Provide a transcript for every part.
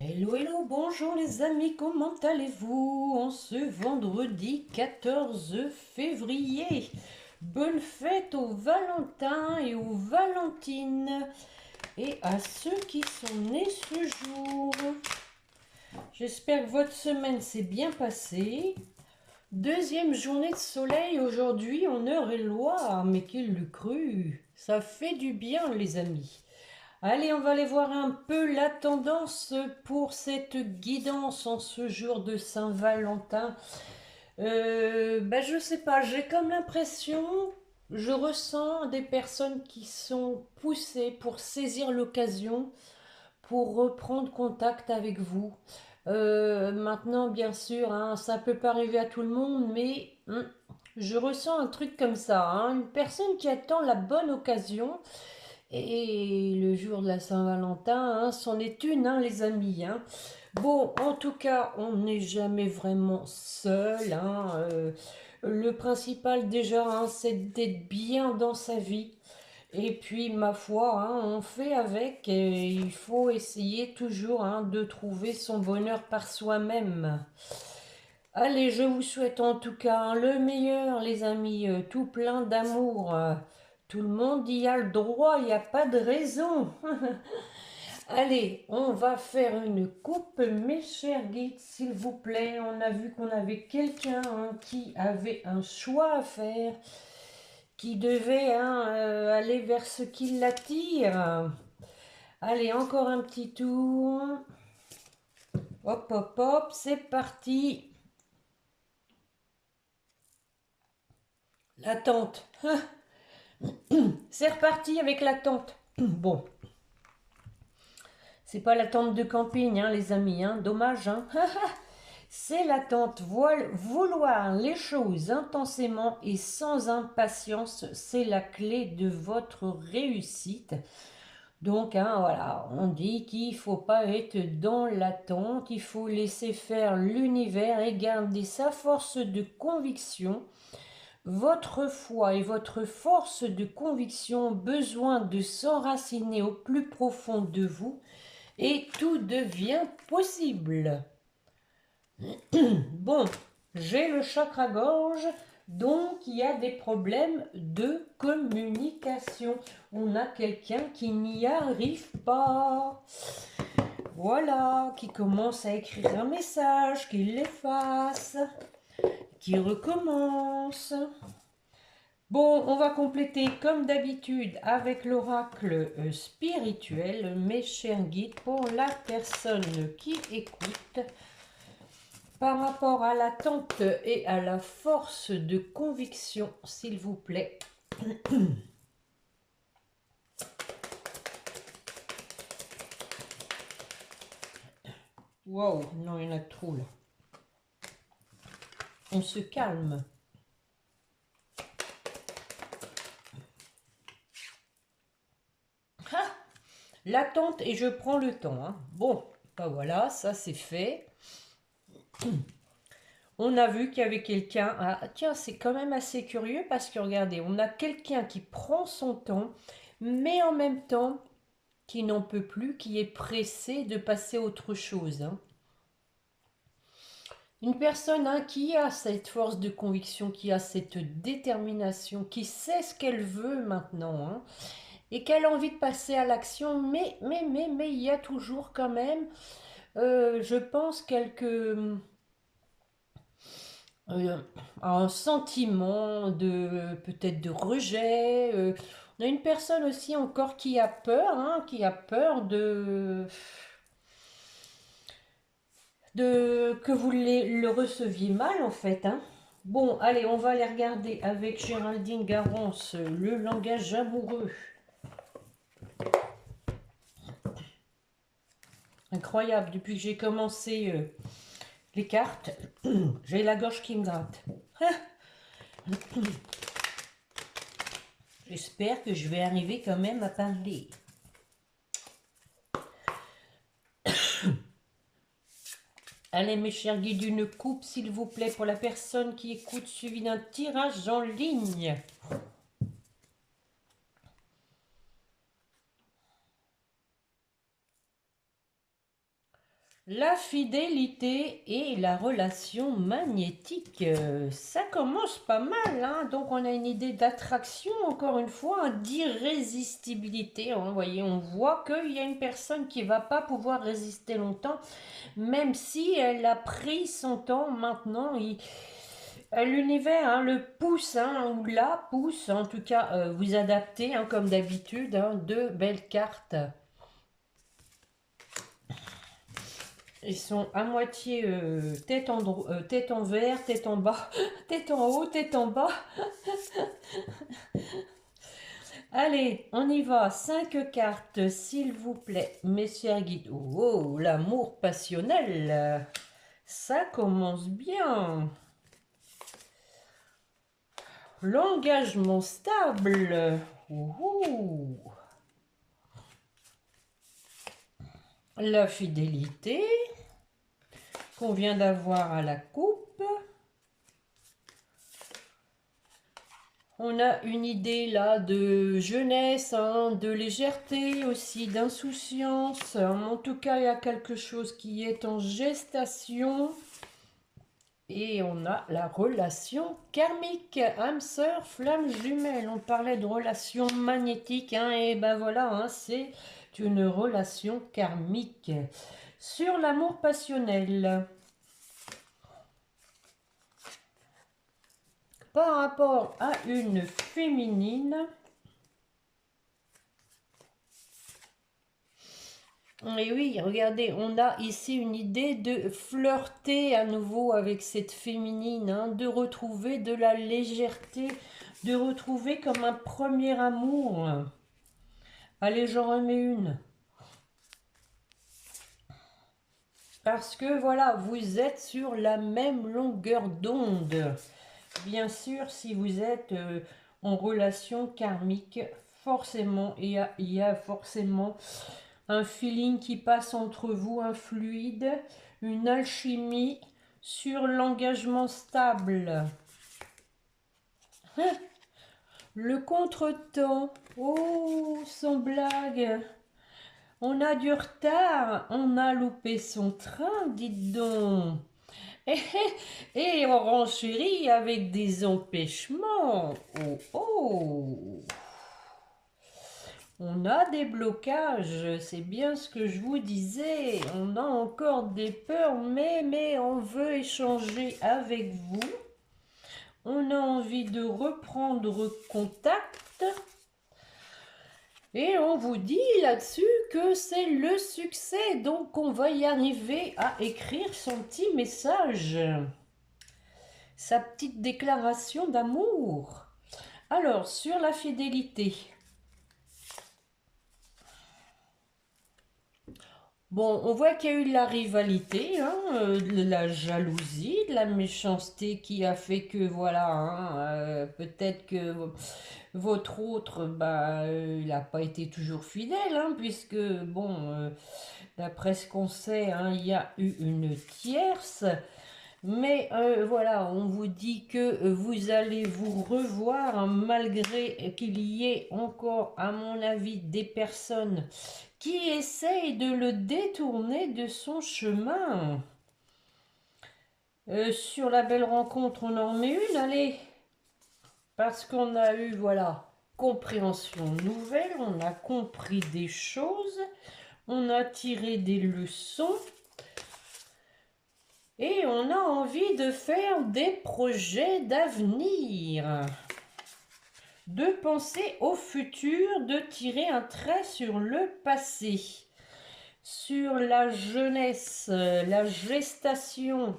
Hello, hello, bonjour les amis, comment allez-vous en ce vendredi 14 février? Bonne fête aux Valentins et aux Valentines et à ceux qui sont nés ce jour. J'espère que votre semaine s'est bien passée. Deuxième journée de soleil aujourd'hui en Eure-et-Loire, mais qui l'eût cru? Ça fait du bien les amis. Allez, on va aller voir un peu la tendance pour cette guidance en ce jour de Saint-Valentin. Je sais pas, j'ai comme l'impression, je ressens des personnes qui sont poussées pour saisir l'occasion, pour reprendre contact avec vous. Maintenant, bien sûr, hein, ça peut pas arriver à tout le monde, mais je ressens un truc comme ça, hein, une personne qui attend la bonne occasion. Et le jour de la Saint-Valentin, hein, c'en est une, hein, les amis. Hein. Bon, en tout cas, on n'est jamais vraiment seul. Hein, le principal déjà, hein, c'est d'être bien dans sa vie. Et puis, ma foi, hein, on fait avec. Et il faut essayer toujours, hein, de trouver son bonheur par soi-même. Allez, je vous souhaite en tout cas, hein, le meilleur, les amis, tout plein d'amour. Tout le monde y a le droit, il n'y a pas de raison. Allez, on va faire une coupe, mes chers guides, s'il vous plaît. On a vu qu'on avait quelqu'un, hein, qui avait un choix à faire, qui devait, hein, aller vers ce qui l'attire. Allez, encore un petit tour. Hop, hop, hop, c'est parti. L'attente. C'est reparti avec l'attente. Bon, c'est pas l'attente de camping, hein, les amis, hein. Dommage, hein. C'est l'attente, vouloir les choses intensément et sans impatience, c'est la clé de votre réussite. Donc, hein, voilà, on dit qu'il ne faut pas être dans l'attente, il faut laisser faire l'univers et garder sa force de conviction. Votre foi et votre force de conviction ont besoin de s'enraciner au plus profond de vous et tout devient possible. Bon, j'ai le chakra-gorge, donc il y a des problèmes de communication. On a quelqu'un qui n'y arrive pas. Voilà, qui commence à écrire un message, qui l'efface, qui recommence. Bon, on va compléter comme d'habitude avec l'oracle spirituel, mes chers guides, pour la personne qui écoute. Par rapport à l'attente et à la force de conviction, s'il vous plaît. Wow, non, il y en a trop là. On se calme. Ah, l'attente et je prends le temps. Hein. Bon, ben voilà, ça c'est fait. On a vu qu'il y avait quelqu'un. Ah, tiens, c'est quand même assez curieux parce que regardez, on a quelqu'un qui prend son temps, mais en même temps qui n'en peut plus, qui est pressé de passer à autre chose. Hein. Une personne, hein, qui a cette force de conviction, qui a cette détermination, qui sait ce qu'elle veut maintenant, hein, et qu'elle a envie de passer à l'action, mais il y a toujours quand même, je pense, euh, un sentiment de peut-être de rejet. On a une personne aussi encore qui a peur, hein, qui a peur de que vous le receviez mal en fait. Hein. Bon, allez, on va aller regarder avec Géraldine Garance le langage amoureux. Incroyable, depuis que j'ai commencé les cartes, j'ai la gorge qui me gratte. J'espère que je vais arriver quand même à parler. Allez, mes chers guides, une coupe, s'il vous plaît, pour la personne qui écoute, suivi d'un tirage en ligne. La fidélité et la relation magnétique, ça commence pas mal, hein. Donc on a une idée d'attraction, encore une fois, hein, d'irrésistibilité, hein. Vous voyez, on voit qu'il y a une personne qui va pas pouvoir résister longtemps, même si elle a pris son temps maintenant. L'univers, hein, le pousse, hein, ou la pousse, en tout cas, vous adaptez, hein, comme d'habitude, hein, de belles cartes. Ils sont à moitié tête en vert, tête en bas, tête en haut, tête en bas. Allez, on y va. 5 cartes, s'il vous plaît, messieurs guides. Oh, l'amour passionnel. Ça commence bien. L'engagement stable. Ouh. La fidélité qu'on vient d'avoir à la coupe. On a une idée là de jeunesse, hein, de légèreté aussi, d'insouciance. En tout cas, il y a quelque chose qui est en gestation. Et on a la relation karmique, âme sœur, flamme jumelle. On parlait de relation magnétique, hein, et ben voilà, hein, c'est une relation karmique. Sur l'amour passionnel, par rapport à une féminine, et oui, regardez, on a ici une idée de flirter à nouveau avec cette féminine, hein, de retrouver de la légèreté, de retrouver comme un premier amour. Allez, j'en remets une. Parce que voilà, vous êtes sur la même longueur d'onde. Bien sûr, si vous êtes en relation karmique, forcément, il y a forcément un feeling qui passe entre vous, un fluide, une alchimie sur l'engagement stable. Le contretemps, oh, sans blague, on a du retard, on a loupé son train, dites donc. Et on renchérit avec des empêchements. Oh, oh. On a des blocages, c'est bien ce que je vous disais. On a encore des peurs, mais on veut échanger avec vous. On a envie de reprendre contact. Et on vous dit là-dessus que c'est le succès. Donc on va y arriver à écrire son petit message. Sa petite déclaration d'amour. Alors, sur la fidélité. Bon, on voit qu'il y a eu de la rivalité, hein, de la jalousie, de la méchanceté qui a fait que, voilà, hein, peut-être que votre autre, bah, il n'a pas été toujours fidèle, hein, puisque, bon, d'après ce qu'on sait, hein, il y a eu une tierce. Mais voilà, on vous dit que vous allez vous revoir, hein, malgré qu'il y ait encore, à mon avis, des personnes qui essayent de le détourner de son chemin. Sur la belle rencontre, on en met une, allez. Parce qu'on a eu, voilà, compréhension nouvelle, on a compris des choses, on a tiré des leçons. Et on a envie de faire des projets d'avenir, de penser au futur, de tirer un trait sur le passé, sur la jeunesse, la gestation.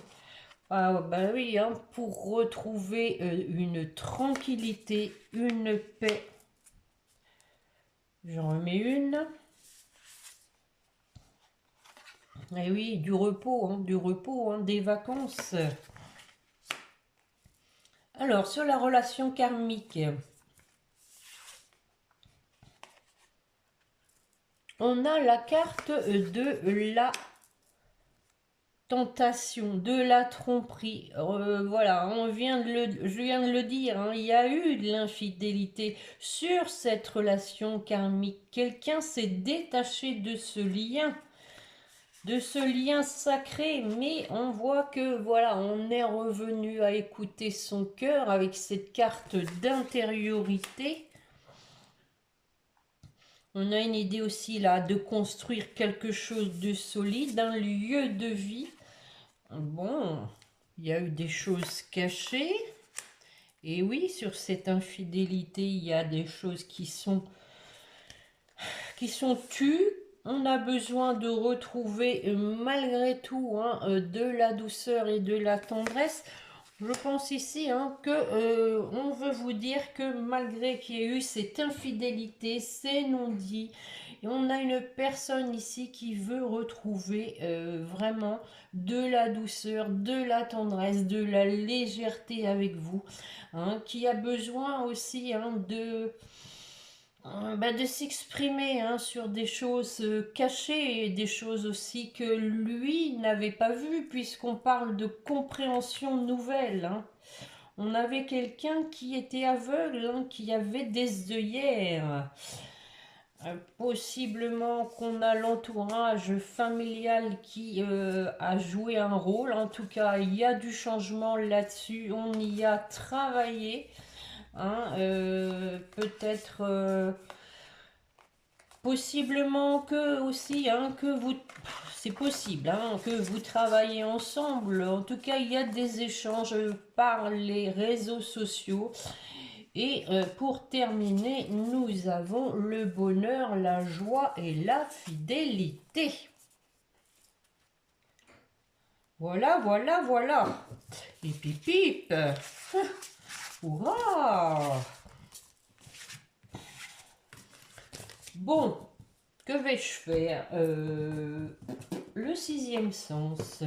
Ah ben oui, hein, pour retrouver une tranquillité, une paix. J'en remets une. Et oui, du repos, hein, des vacances. Alors, sur la relation karmique, on a la carte de la tentation, de la tromperie. Voilà, je viens de le dire, hein, il y a eu de l'infidélité sur cette relation karmique. Quelqu'un s'est détaché de ce lien. de ce lien sacré, mais on voit que voilà, on est revenu à écouter son cœur avec cette carte d'intériorité. On a une idée aussi là de construire quelque chose de solide, un lieu de vie. Bon, il y a eu des choses cachées. Et oui, sur cette infidélité, il y a des choses qui sont tues. On a besoin de retrouver malgré tout de la douceur et de la tendresse. Je pense ici que on veut vous dire que malgré qu'il y ait eu cette infidélité, ces non-dits, on a une personne ici qui veut retrouver vraiment de la douceur, de la tendresse, de la légèreté avec vous, qui a besoin aussi de s'exprimer sur des choses cachées et des choses aussi que lui n'avait pas vues, puisqu'on parle de compréhension nouvelle. On avait quelqu'un qui était aveugle, qui avait des œillères. Possiblement qu'on a l'entourage familial qui a joué un rôle. En tout cas, il y a du changement là-dessus. On y a travaillé. Peut-être possiblement que aussi que vous, c'est possible que vous travaillez ensemble. En tout cas, il y a des échanges par les réseaux sociaux. Et pour terminer, nous avons le bonheur, la joie et la fidélité. Voilà, voilà, voilà. Et pip, pip. Hurrah! Bon, que vais-je faire? Le sixième sens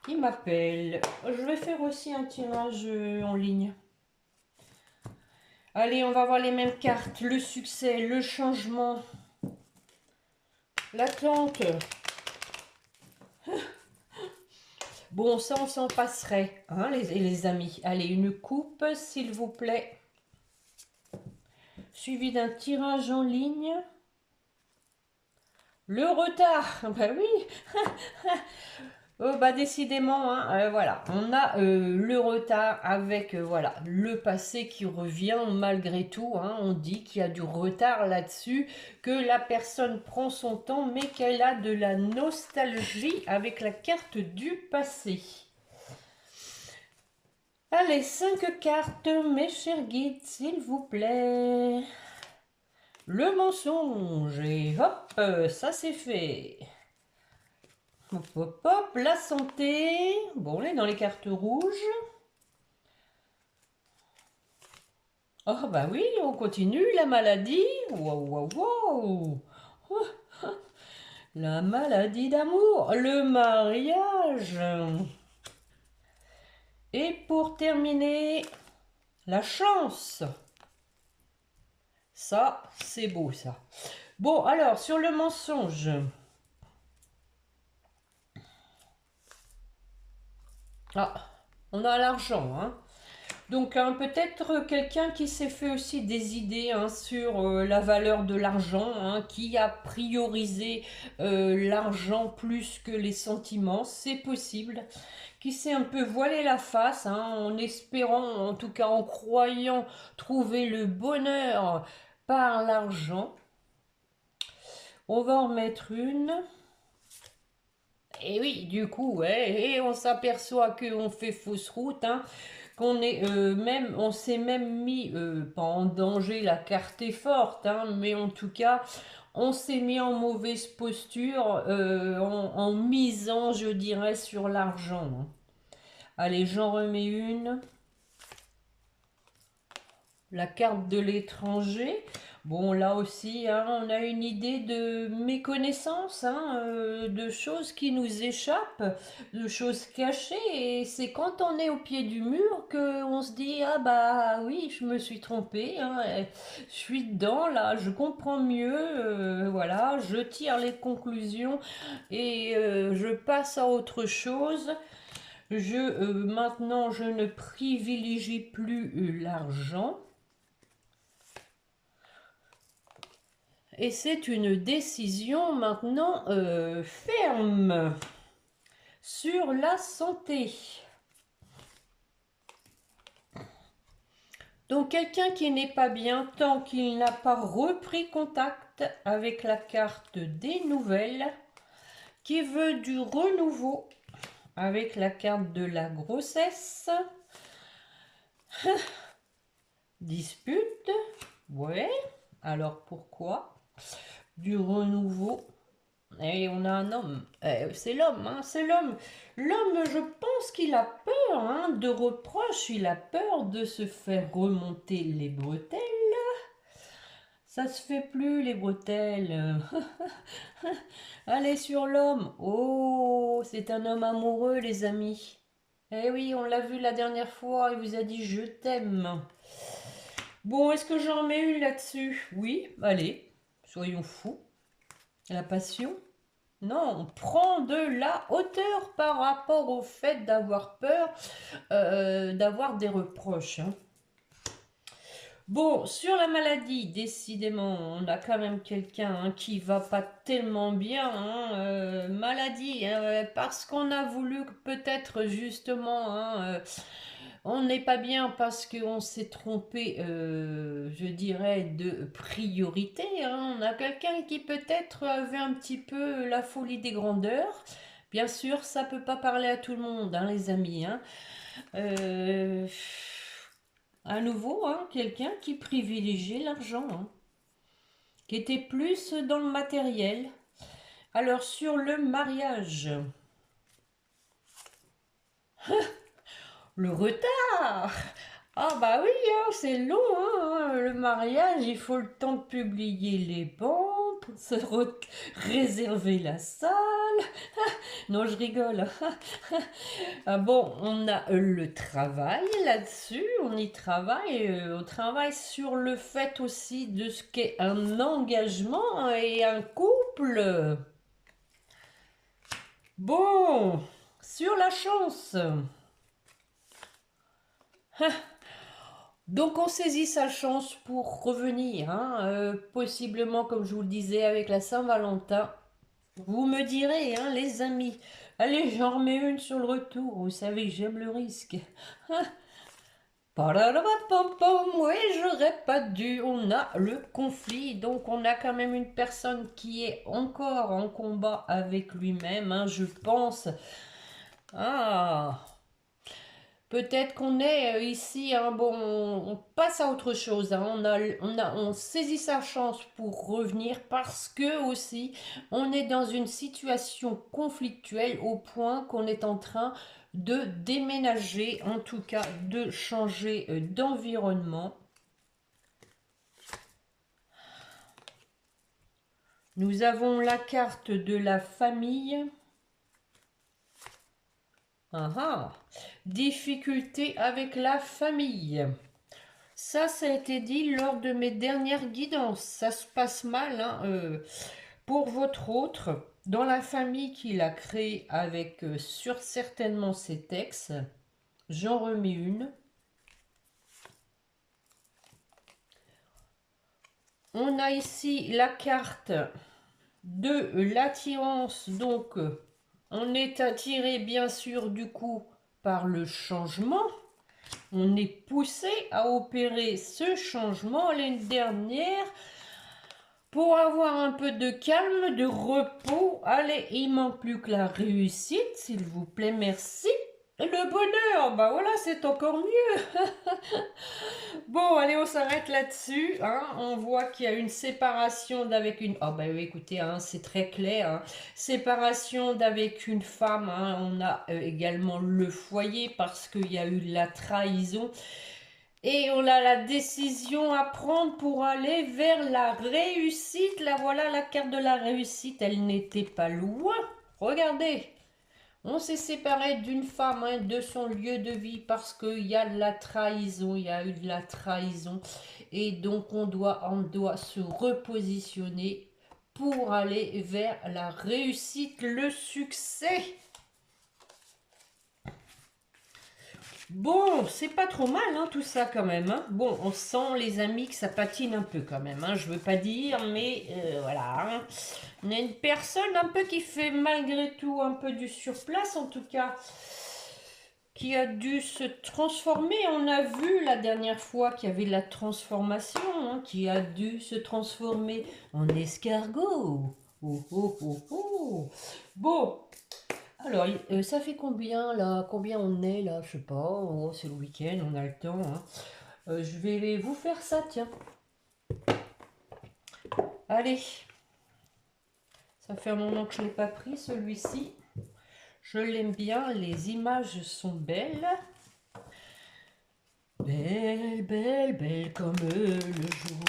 qui m'appelle. Je vais faire aussi un tirage en ligne. Allez, on va voir les mêmes cartes. Le succès, le changement, l'attente. Bon, ça, on s'en passerait, les amis. Allez, une coupe, s'il vous plaît. Suivi d'un tirage en ligne. Le retard. Ben oui. Oh, bah décidément, voilà, on a le retard avec voilà le passé qui revient malgré tout. On dit qu'il y a du retard là-dessus, que la personne prend son temps, mais qu'elle a de la nostalgie avec la carte du passé. Allez, 5 cartes, mes chers guides, s'il vous plaît. Le mensonge, et hop, ça c'est fait. Hop, hop, hop, la santé. Bon, on est dans les cartes rouges. Oh, bah oui, on continue. La maladie. Wow, wow, wow. Oh, la maladie d'amour. Le mariage. Et pour terminer, la chance. Ça, c'est beau, ça. Bon, alors, sur le mensonge. Ah, on a l'argent, Donc peut-être quelqu'un qui s'est fait aussi des idées sur la valeur de l'argent, qui a priorisé l'argent plus que les sentiments, c'est possible. Qui s'est un peu voilé la face, en espérant, en tout cas en croyant trouver le bonheur par l'argent. On va en remettre une. Et oui, du coup, et on s'aperçoit qu'on fait fausse route, qu'on est on s'est même mis, pas en danger, la carte est forte, mais en tout cas, on s'est mis en mauvaise posture en misant, je dirais, sur l'argent. Allez, j'en remets une. La carte de l'étranger. Bon, là aussi, on a une idée de méconnaissance, de choses qui nous échappent, de choses cachées. Et c'est quand on est au pied du mur qu'on se dit, ah bah oui, je me suis trompée, je suis dedans, là, je comprends mieux, voilà, je tire les conclusions et je passe à autre chose. Maintenant, je ne privilégie plus l'argent. Et c'est une décision maintenant ferme sur la santé. Donc quelqu'un qui n'est pas bien tant qu'il n'a pas repris contact avec la carte des nouvelles, qui veut du renouveau avec la carte de la grossesse. Dispute, ouais, alors pourquoi? Du renouveau. Et on a un homme, c'est l'homme, hein, c'est l'homme. L'homme, je pense qu'il a peur hein, de reproches, il a peur de se faire remonter les bretelles. Ça se fait plus les bretelles. Allez sur l'homme. Oh, c'est un homme amoureux les amis. Eh oui, on l'a vu la dernière fois, il vous a dit je t'aime. Bon, est-ce que j'en mets une là-dessus? Oui, allez, soyons fous. La passion? Non, on prend de la hauteur par rapport au fait d'avoir peur, d'avoir des reproches. Hein. Bon, sur la maladie, décidément, on a quand même quelqu'un hein, qui va pas tellement bien. Hein, maladie, parce qu'on a voulu peut-être justement, hein, on n'est pas bien parce qu'on s'est trompé, je dirais, de priorité. Hein. On a quelqu'un qui peut-être avait un petit peu la folie des grandeurs. Bien sûr, ça peut pas parler à tout le monde, hein, les amis. Hein. À nouveau, hein, quelqu'un qui privilégiait l'argent, hein, qui était plus dans le matériel. Alors, sur le mariage, le retard. Ah bah oui, hein, c'est long, hein, le mariage, il faut le temps de publier les bancs, réserver la salle. Non, je rigole. Ah bon, on a le travail là-dessus, on travaille sur le fait aussi de ce qu'est un engagement et un couple. Bon, sur la chance. Donc on saisit sa chance pour revenir, hein, possiblement comme je vous le disais avec la Saint-Valentin. Vous me direz, hein, les amis, allez j'en remets une sur le retour, vous savez j'aime le risque. Oui, j'aurais pas dû, on a le conflit, donc on a quand même une personne qui est encore en combat avec lui-même, hein, je pense. Ah... Peut-être qu'on est ici, hein, bon, on passe à autre chose. Hein, on saisit sa chance pour revenir parce que aussi, on est dans une situation conflictuelle au point qu'on est en train de déménager, en tout cas de changer d'environnement. Nous avons la carte de la famille. Ah, difficulté avec la famille. Ça a été dit lors de mes dernières guidances. Ça se passe mal hein, pour votre autre, dans la famille qu'il a créée avec sur certainement ses textes. J'en remets une. On a ici la carte de l'attirance. Donc, on est attiré bien sûr du coup par le changement. On est poussé à opérer ce changement l'année dernière pour avoir un peu de calme, de repos. Allez, il manque plus que la réussite, s'il vous plaît, merci. Le bonheur, bah voilà, c'est encore mieux. Bon, allez, on s'arrête là-dessus. Hein. On voit qu'il y a une séparation d'avec une... Oh, bah oui, écoutez, hein, c'est très clair. Hein. Séparation d'avec une femme. Hein. On a également le foyer parce qu'il y a eu la trahison. Et on a la décision à prendre pour aller vers la réussite. Là, voilà la carte de la réussite. Elle n'était pas loin. Regardez. On s'est séparé d'une femme, hein, de son lieu de vie parce qu'il y a de la trahison, il y a eu de la trahison. Et donc on doit se repositionner pour aller vers la réussite, le succès. Bon, c'est pas trop mal, hein, tout ça quand même. Hein. Bon, on sent, les amis, que ça patine un peu quand même. Hein, je veux pas dire, mais voilà. Hein. On a une personne un peu qui fait malgré tout un peu du surplace, en tout cas, qui a dû se transformer. On a vu la dernière fois qu'il y avait de la transformation, hein, qui a dû se transformer en escargot. Oh, oh, oh, oh. Bon, alors, ça fait combien là? Combien on est là? Je sais pas. Oh, c'est le week-end, on a le temps. Hein. Je vais vous faire ça, tiens. Allez, ça fait un moment que je ne l'ai pas pris celui-ci. Je l'aime bien, les images sont belles. Belle, belle, belle comme le jour.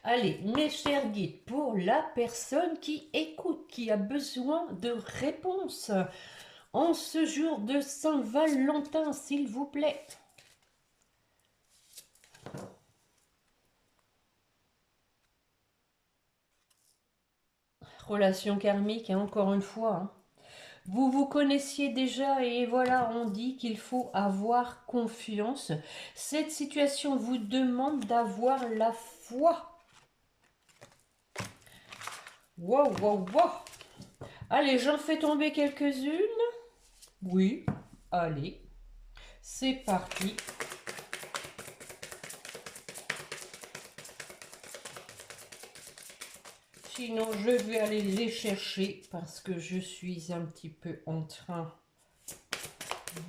Allez, mes chers guides, pour la personne qui écoute, qui a besoin de réponses, en ce jour de Saint-Valentin, s'il vous plaît. Relation karmique, hein, encore une fois. Hein. Vous vous connaissiez déjà et voilà, on dit qu'il faut avoir confiance. Cette situation vous demande d'avoir la foi. Wow, wow, wow. Allez, j'en fais tomber quelques-unes. Oui, allez, c'est parti. Sinon, je vais aller les chercher parce que je suis un petit peu en train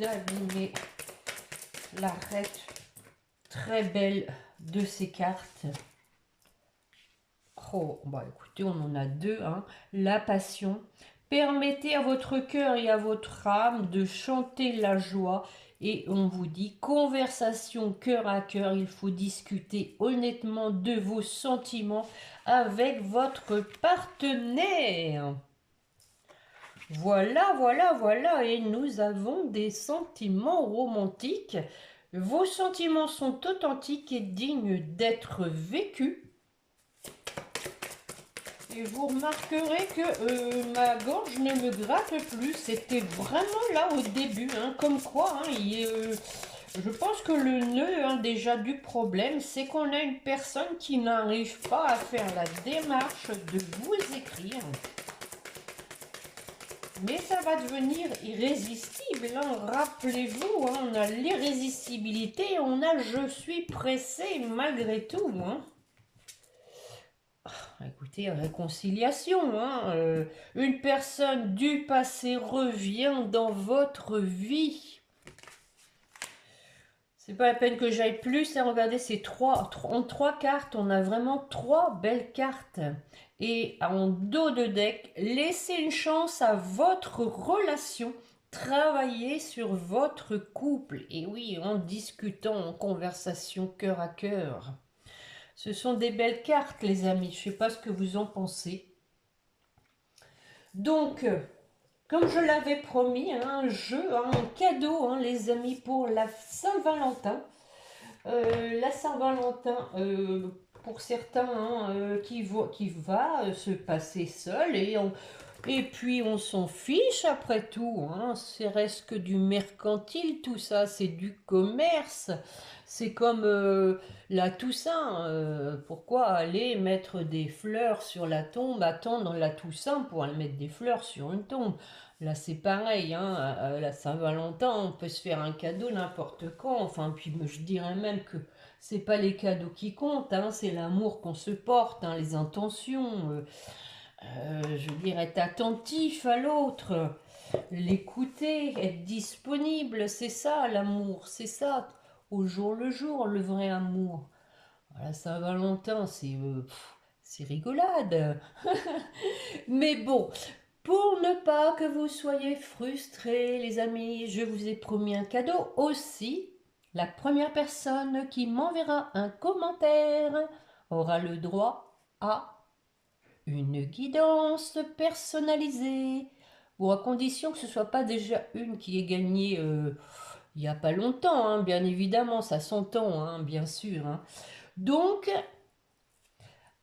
d'abîmer l'arête très belle de ces cartes. Oh, bah écoutez, on en a deux. Hein. La passion. Permettez à votre cœur et à votre âme de chanter la joie. Et on vous dit, conversation cœur à cœur, il faut discuter honnêtement de vos sentiments avec votre partenaire. Voilà, voilà, voilà. Et nous avons des sentiments romantiques. Vos sentiments sont authentiques et dignes d'être vécus. Et vous remarquerez que ma gorge ne me gratte plus. C'était vraiment là au début. Hein, comme quoi, hein, je pense que le nœud hein, déjà du problème, c'est qu'on a une personne qui n'arrive pas à faire la démarche de vous écrire. Mais ça va devenir irrésistible. Hein. Rappelez-vous, hein, on a l'irrésistibilité, on a je suis pressé malgré tout. Hein. Écoutez, réconciliation, hein, une personne du passé revient dans votre vie. C'est pas la peine que j'aille plus. Hein, regardez, c'est en trois cartes, on a vraiment trois belles cartes. Et en dos de deck, laissez une chance à votre relation. Travaillez sur votre couple. Et oui, en discutant, en conversation cœur à cœur. Ce sont des belles cartes, les amis. Je ne sais pas ce que vous en pensez. Donc, comme je l'avais promis, un jeu, un cadeau, hein, les amis, pour la Saint-Valentin. La Saint-Valentin, pour certains, hein, qui va se passer seul et puis on s'en fiche après tout. Hein, c'est reste que du mercantile, tout ça, c'est du commerce. C'est comme la Toussaint. Pourquoi aller mettre des fleurs sur la tombe, attendre la Toussaint pour aller mettre des fleurs sur une tombe? Là, c'est pareil, hein, la Saint-Valentin, on peut se faire un cadeau n'importe quand. Enfin, puis je dirais même que c'est pas les cadeaux qui comptent, hein, c'est l'amour qu'on se porte, hein, les intentions. Je veux dire, être attentif à l'autre, l'écouter, être disponible, c'est ça l'amour, c'est ça, au jour le jour, le vrai amour. Voilà, Saint-Valentin, c'est rigolade. Mais bon, pour ne pas que vous soyez frustrés, les amis, je vous ai promis un cadeau aussi. La première personne qui m'enverra un commentaire aura le droit à une guidance personnalisée, ou à condition que ce ne soit pas déjà une qui est gagnée il n'y a pas longtemps, hein, bien évidemment, ça s'entend, hein, bien sûr. Hein. Donc,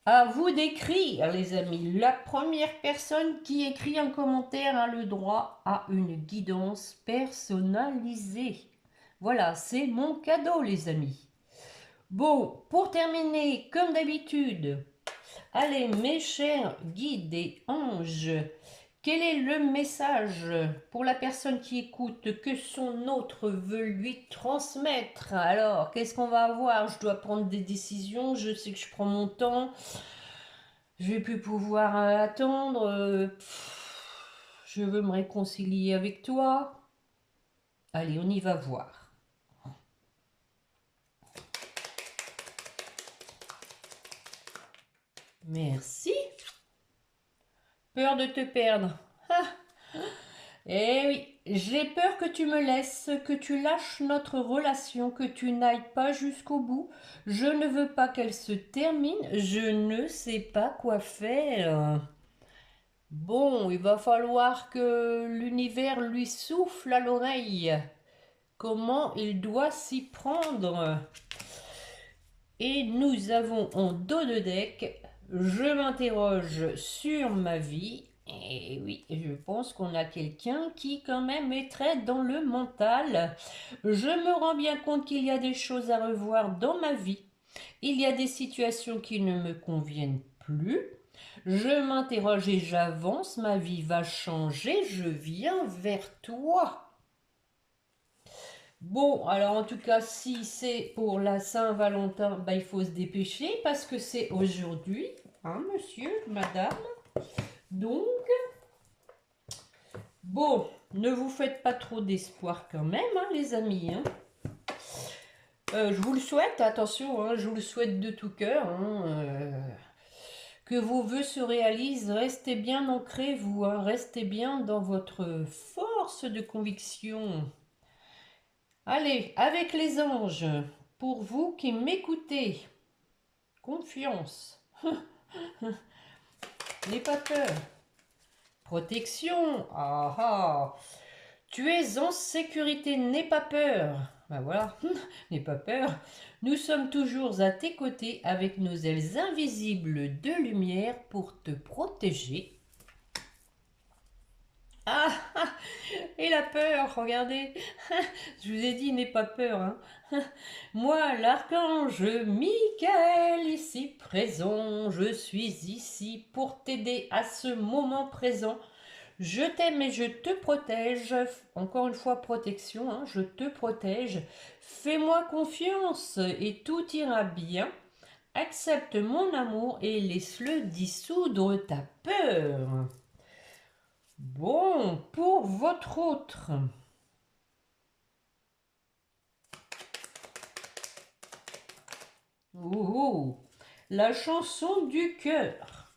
À vous d'écrire, les amis. La première personne qui écrit un commentaire a le droit à une guidance personnalisée. Voilà, c'est mon cadeau, les amis. Bon, pour terminer, comme d'habitude, allez, mes chers guides et anges, quel est le message pour la personne qui écoute que son autre veut lui transmettre? Alors, qu'est-ce qu'on va avoir? Je dois prendre des décisions, je sais que je prends mon temps, je vais plus pouvoir attendre, je veux me réconcilier avec toi. Allez, on y va voir. Merci. Peur de te perdre. Ah. Eh oui, j'ai peur que tu me laisses, que tu lâches notre relation, que tu n'ailles pas jusqu'au bout. Je ne veux pas qu'elle se termine, je ne sais pas quoi faire. Bon, il va falloir que l'univers lui souffle à l'oreille. Comment il doit s'y prendre? Et nous avons en dos de deck, je m'interroge sur ma vie. Et oui, je pense qu'on a quelqu'un qui quand même est très dans le mental. Je me rends bien compte qu'il y a des choses à revoir dans ma vie. Il y a des situations qui ne me conviennent plus. Je m'interroge et j'avance, ma vie va changer, je viens vers toi. Bon, alors en tout cas, si c'est pour la Saint-Valentin, bah, il faut se dépêcher parce que c'est aujourd'hui, hein, monsieur, madame. Donc, bon, ne vous faites pas trop d'espoir quand même, hein, les amis. Hein. Je vous le souhaite, attention, hein, je vous le souhaite de tout cœur. Hein, que vos vœux se réalisent, restez bien ancrés, vous, hein, restez bien dans votre force de conviction. Allez, avec les anges, pour vous qui m'écoutez, confiance, n'aie pas peur, protection, ah ah, tu es en sécurité, n'aie pas peur, ben voilà, n'aie pas peur, nous sommes toujours à tes côtés avec nos ailes invisibles de lumière pour te protéger. Ah, ah, et la peur, regardez, je vous ai dit, n'aie pas peur, hein. Moi, l'archange Michael, ici présent, je suis ici pour t'aider à ce moment présent. Je t'aime et je te protège. Encore une fois, protection, hein, je te protège. Fais-moi confiance et tout ira bien. Accepte mon amour et laisse-le dissoudre ta peur. Bon, pour votre autre. Oh, la chanson du cœur.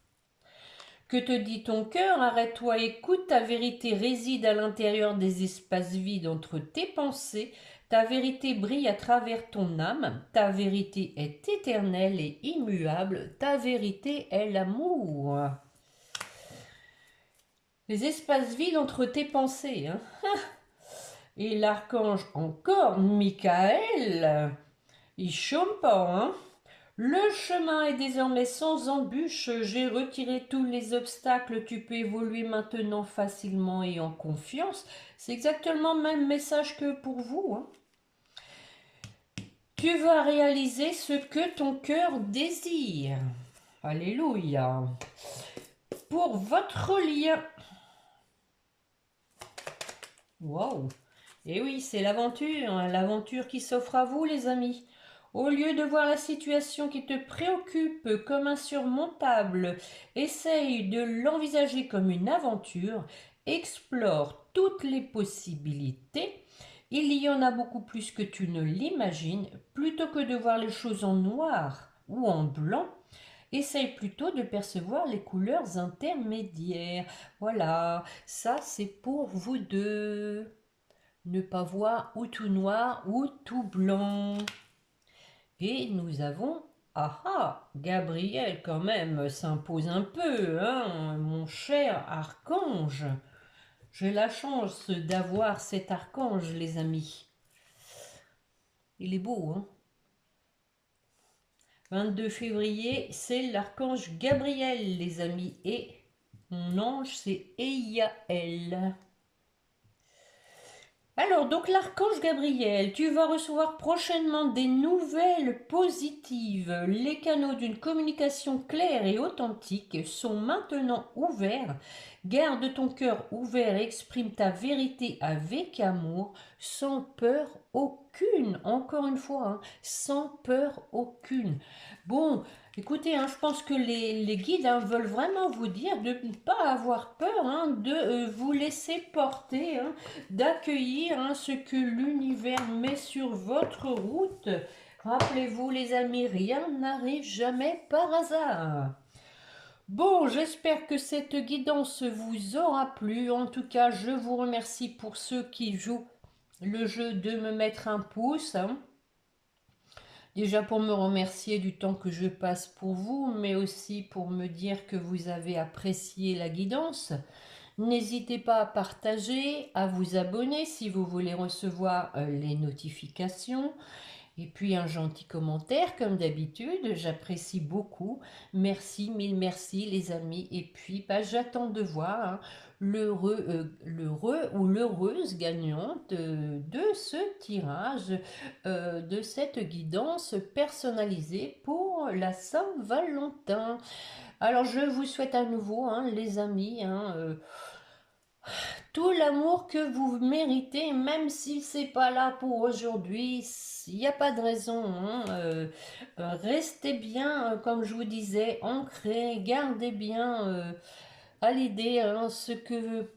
Que te dit ton cœur? Arrête-toi, écoute, ta vérité réside à l'intérieur des espaces vides entre tes pensées. Ta vérité brille à travers ton âme. Ta vérité est éternelle et immuable. Ta vérité est l'amour. Les espaces vides entre tes pensées. Hein. Et l'archange encore, Michael, il chôme pas, hein. Le chemin est désormais sans embûche, j'ai retiré tous les obstacles, tu peux évoluer maintenant facilement et en confiance. C'est exactement le même message que pour vous. Hein. Tu vas réaliser ce que ton cœur désire. Alléluia. Pour votre lien. Waouh. Et oui, c'est l'aventure, hein, l'aventure qui s'offre à vous, les amis. Au lieu de voir la situation qui te préoccupe comme insurmontable, essaye de l'envisager comme une aventure, explore toutes les possibilités. Il y en a beaucoup plus que tu ne l'imagines. Plutôt que de voir les choses en noir ou en blanc, essaye plutôt de percevoir les couleurs intermédiaires. Voilà, ça c'est pour vous deux. Ne pas voir ou tout noir ou tout blanc. Et nous avons, ah ah, Gabriel quand même s'impose un peu, hein, mon cher archange. J'ai la chance d'avoir cet archange, les amis. Il est beau, hein. 22 février, c'est l'archange Gabriel, les amis. Et mon ange, c'est Eiaël. Alors, donc l'archange Gabriel, tu vas recevoir prochainement des nouvelles positives. Les canaux d'une communication claire et authentique sont maintenant ouverts. Garde ton cœur ouvert et exprime ta vérité avec amour, sans peur aucune. Encore une fois, hein, sans peur aucune. Bon, écoutez, hein, je pense que les guides hein, veulent vraiment vous dire de ne pas avoir peur, hein, de vous laisser porter, hein, d'accueillir hein, ce que l'univers met sur votre route. Rappelez-vous les amis, rien n'arrive jamais par hasard. Bon, j'espère que cette guidance vous aura plu. En tout cas, je vous remercie pour ceux qui jouent le jeu de me mettre un pouce, hein. Déjà pour me remercier du temps que je passe pour vous, mais aussi pour me dire que vous avez apprécié la guidance. N'hésitez pas à partager, à vous abonner si vous voulez recevoir les notifications. Et puis un gentil commentaire comme d'habitude, j'apprécie beaucoup. Merci, mille merci les amis. Et puis j'attends de voir hein, l'heureux ou l'heureuse gagnante de ce tirage, de cette guidance personnalisée pour la Saint-Valentin. Alors je vous souhaite à nouveau, hein, les amis, hein, tout l'amour que vous méritez, même si c'est pas là pour aujourd'hui, il n'y a pas de raison, hein, restez bien, comme je vous disais, ancré, gardez bien à l'idée hein, ce que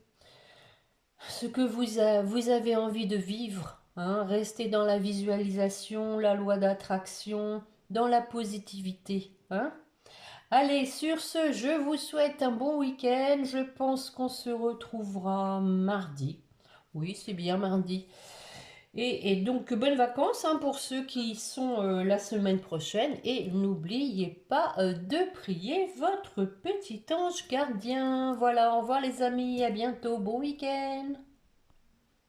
vous avez envie de vivre, hein, restez dans la visualisation, la loi d'attraction, dans la positivité, hein. Allez, sur ce, je vous souhaite un bon week-end. Je pense qu'on se retrouvera mardi. Oui, c'est bien mardi. Et donc, bonnes vacances hein, pour ceux qui sont la semaine prochaine. Et n'oubliez pas de prier votre petit ange gardien. Voilà, au revoir les amis, à bientôt, bon week-end.